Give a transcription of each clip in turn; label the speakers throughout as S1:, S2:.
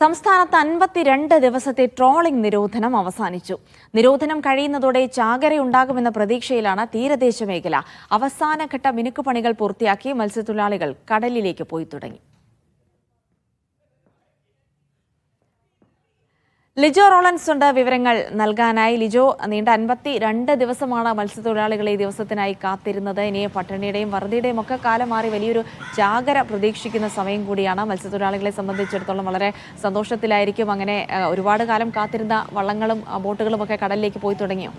S1: സംസ്ഥാനത്ത് 52 ദിവസത്തെ ട്രോളിംഗ് നിരോധനം അവസാനിച്ചു. നിരോധനം കഴിയുന്നതോടെ ചാകരയുണ്ടാകുമെന്ന പ്രതീക്ഷയിലാണ് തീരദേശ മേഖല. അവസാനഘട്ട മിനുക്കുപണികൾ പൂർത്തിയാക്കി മത്സ്യത്തൊഴിലാളികൾ കടലിലേക്ക് പോയി തുടങ്ങി. ലിജോ റോളൻസ് ഉണ്ട് വിവരങ്ങൾ നൽകാനായി. ലിജോ, നീണ്ട 52 ദിവസമാണ് മത്സ്യത്തൊഴിലാളികൾ ഈ ദിവസത്തിനായി കാത്തിരുന്നത്. ഇനി പട്ടിണിയുടെയും വറുതിയുടെയും ഒക്കെ കാലം മാറി വലിയൊരു ജാഗര പ്രതീക്ഷിക്കുന്ന സമയം കൂടിയാണ്. മത്സ്യത്തൊഴിലാളികളെ സംബന്ധിച്ചിടത്തോളം വളരെ സന്തോഷത്തിലായിരിക്കും. അങ്ങനെ ഒരുപാട് കാലം കാത്തിരുന്ന വള്ളങ്ങളും ബോട്ടുകളും ഒക്കെ കടലിലേക്ക് പോയി തുടങ്ങിയോ?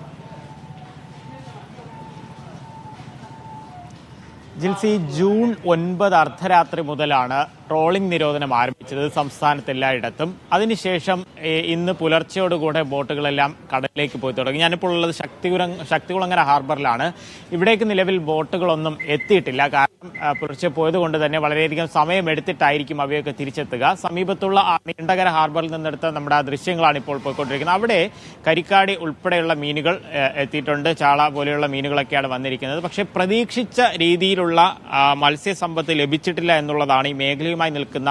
S2: ജിൽസി, ജൂൺ 9 അർദ്ധരാത്രി മുതലാണ് ട്രോളിംഗ് നിരോധനം ആരംഭിച്ചത് സംസ്ഥാനത്ത് എല്ലായിടത്തും. അതിനുശേഷം ഇന്ന് പുലർച്ചയോടുകൂടെ ബോട്ടുകളെല്ലാം കടലിലേക്ക് പോയി തുടങ്ങി. ഞാനിപ്പോൾ ഉള്ളത് ശക്തികുളങ്ങര ഹാർബറിലാണ്. ഇവിടേക്ക് നിലവിൽ ബോട്ടുകളൊന്നും എത്തിയിട്ടില്ല. കാരണം പുലർച്ചെ പോയതുകൊണ്ട് തന്നെ വളരെയധികം സമയമെടുത്തിട്ടായിരിക്കും അവയൊക്കെ തിരിച്ചെത്തുക. സമീപത്തുള്ള നീണ്ടകര ഹാർബറിൽ നിന്നെടുത്ത നമ്മുടെ ദൃശ്യങ്ങളാണ് ഇപ്പോൾ പോയിക്കൊണ്ടിരിക്കുന്നത്. അവിടെ കരിക്കാടി ഉൾപ്പെടെയുള്ള മീനുകൾ എത്തിയിട്ടുണ്ട്. ചാള പോലെയുള്ള മീനുകളൊക്കെയാണ് വന്നിരിക്കുന്നത്. പക്ഷേ പ്രതീക്ഷിച്ച രീതിയിലുള്ള മത്സ്യസമ്പത്ത് ലഭിച്ചിട്ടില്ല എന്നുള്ളതാണ് ഈ മേഖലയുമായി നിൽക്കുന്ന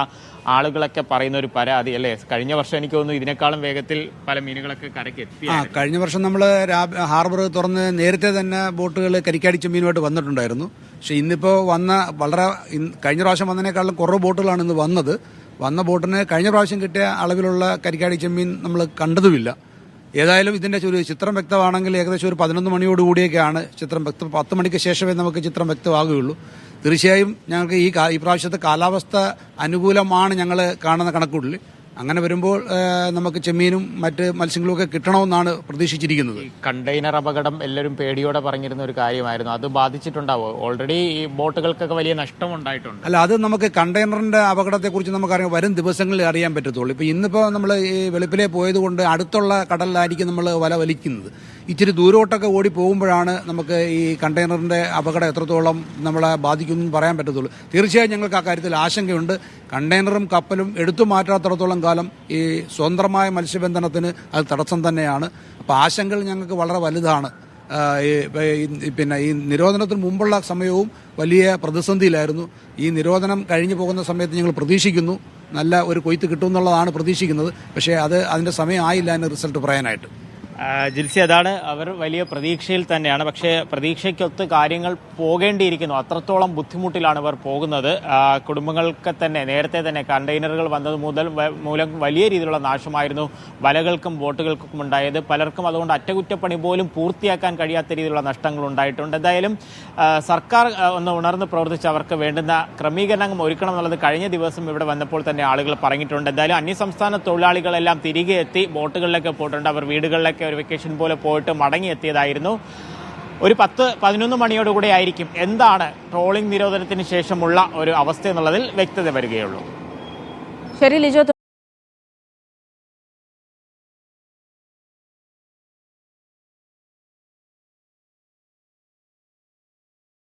S2: ആളുകളൊക്കെ പറയുന്ന ഒരു പരാതി, അല്ലേ? കഴിഞ്ഞ വർഷം എനിക്ക് തോന്നുന്നു ഇതിനേക്കാളും വേഗത്തിൽ പല മീനുകളൊക്കെ കരയ്ക്ക് എത്തി.
S3: കഴിഞ്ഞ വർഷം നമ്മൾ ഹാർബർ തുറന്ന് നേരത്തെ തന്നെ ബോട്ടുകൾ കരിക്കാടി ചെമ്മീനുമായിട്ട് വന്നിട്ടുണ്ടായിരുന്നു. പക്ഷെ ഇന്നിപ്പോൾ കഴിഞ്ഞ പ്രാവശ്യം വന്നതിനേക്കാളും കുറവ് ബോട്ടുകളാണ് ഇന്ന് വന്നത്. വന്ന ബോട്ടിന് കഴിഞ്ഞ പ്രാവശ്യം കിട്ടിയ അളവിലുള്ള കരിക്കാടി ചെമ്മീൻ നമ്മൾ കണ്ടതുമില്ല. ഏതായാലും ഇതിന്റെ ഒരു ചിത്രം വ്യക്തമാണെങ്കിൽ ഏകദേശം ഒരു 11 മണിയോടുകൂടിയൊക്കെയാണ് ചിത്രം 10 മണിക്ക് ശേഷമേ നമുക്ക് ചിത്രം വ്യക്തമാകുകയുള്ളൂ. തീർച്ചയായും ഞങ്ങൾക്ക് ഈ പ്രാവശ്യത്തെ കാലാവസ്ഥ അനുകൂലമാണ് ഞങ്ങൾ കാണുന്ന കണക്കുകളിൽ. അങ്ങനെ വരുമ്പോൾ നമുക്ക് ചെമ്മീനും മറ്റ് മത്സ്യങ്ങളും ഒക്കെ കിട്ടണമെന്നാണ് പ്രതീക്ഷിച്ചിരിക്കുന്നത്.
S2: കണ്ടെയ്നർ അപകടം എല്ലാവരും പേടിയോടെ പറഞ്ഞിരുന്ന ഒരു കാര്യമായിരുന്നു. അത് ബാധിച്ചിട്ടുണ്ടാവോ? ഓൾറെഡി ഈ ബോട്ടുകൾക്കൊക്കെ വലിയ നഷ്ടം ഉണ്ടായിട്ടുണ്ട്.
S3: അല്ല, അത് നമുക്ക് കണ്ടെയ്നറിന്റെ അപകടത്തെക്കുറിച്ച് നമുക്കറിയാം, വരും ദിവസങ്ങളിൽ അറിയാൻ പറ്റത്തുള്ളൂ. ഇന്നിപ്പോൾ നമ്മൾ ഈ വെളുപ്പിലെ പോയതുകൊണ്ട് അടുത്തുള്ള കടലിലായിരിക്കും നമ്മൾ വല വലിക്കുന്നത്. ഇച്ചിരി ദൂരോട്ടൊക്കെ ഓടി പോകുമ്പോഴാണ് നമുക്ക് ഈ കണ്ടെയ്നറിന്റെ അപകടം എത്രത്തോളം നമ്മളെ ബാധിക്കുമെന്ന് പറയാൻ പറ്റത്തുള്ളൂ. തീർച്ചയായും ഞങ്ങൾക്ക് ആ കാര്യത്തിൽ ആശങ്കയുണ്ട്. കണ്ടെയ്നറും കപ്പലും എടുത്തു മാറ്റാത്തിടത്തോളം കാലം ഈ സ്വതന്ത്രമായ മത്സ്യബന്ധനത്തിന് അത് തടസ്സം തന്നെയാണ്. അപ്പോൾ ആശങ്കകൾ ഞങ്ങൾക്ക് വളരെ വലുതാണ്. പിന്നെ ഈ നിരോധനത്തിന് മുമ്പുള്ള സമയവും വലിയ പ്രതിസന്ധിയിലായിരുന്നു. ഈ നിരോധനം കഴിഞ്ഞു പോകുന്ന സമയത്ത് ഞങ്ങൾ പ്രതീക്ഷിക്കുന്നു നല്ല ഒരു കൊയ്ത്ത് കിട്ടുമെന്നുള്ളതാണ് പ്രതീക്ഷിക്കുന്നത്. പക്ഷേ അതിന്റെ സമയം ആയില്ല അതിന് റിസൾട്ട് പറയാനായിട്ട്.
S2: ജിൽസി, അതാണ് അവർ വലിയ പ്രതീക്ഷയിൽ തന്നെയാണ്. പക്ഷേ പ്രതീക്ഷയ്ക്കൊത്ത് കാര്യങ്ങൾ പോകേണ്ടിയിരിക്കുന്നു. അത്രത്തോളം ബുദ്ധിമുട്ടിലാണ് ഇവർ പോകുന്നത്. കുടുംബങ്ങൾക്ക് തന്നെ നേരത്തെ തന്നെ കണ്ടെയ്നറുകൾ വന്നത് മൂലം വലിയ രീതിയിലുള്ള നാശമായിരുന്നു വലകൾക്കും ബോട്ടുകൾക്കും ഉണ്ടായത്. പലർക്കും അതുകൊണ്ട് അറ്റകുറ്റപ്പണി പോലും പൂർത്തിയാക്കാൻ കഴിയാത്ത രീതിയിലുള്ള നഷ്ടങ്ങൾ ഉണ്ടായിട്ടുണ്ട്. എന്തായാലും സർക്കാർ ഒന്ന് ഉണർന്ന് പ്രവർത്തിച്ച് അവർക്ക് വേണ്ടുന്ന ക്രമീകരണം ഒരുക്കണം എന്നുള്ളത് കഴിഞ്ഞ ദിവസം ഇവിടെ വന്നപ്പോൾ തന്നെ ആളുകൾ പറഞ്ഞിട്ടുണ്ട്. എന്തായാലും അന്യസംസ്ഥാന തൊഴിലാളികളെല്ലാം തിരികെ എത്തി ബോട്ടുകളിലേക്ക് പോയിട്ടുണ്ട്. അവർ വീടുകളിലേക്ക് ഒരു വെക്കേഷൻ പോലെ പോയിട്ട് മടങ്ങിയെത്തിയതായിരുന്നു. ഒരു 10-11 മണിയോടുകൂടെ ആയിരിക്കും എന്താണ് ട്രോളിംഗ് നിരോധനത്തിന് ശേഷമുള്ള ഒരു അവസ്ഥ എന്നുള്ളതിൽ വ്യക്തത വരികയുള്ളൂ.
S1: ശരി ലിജോ.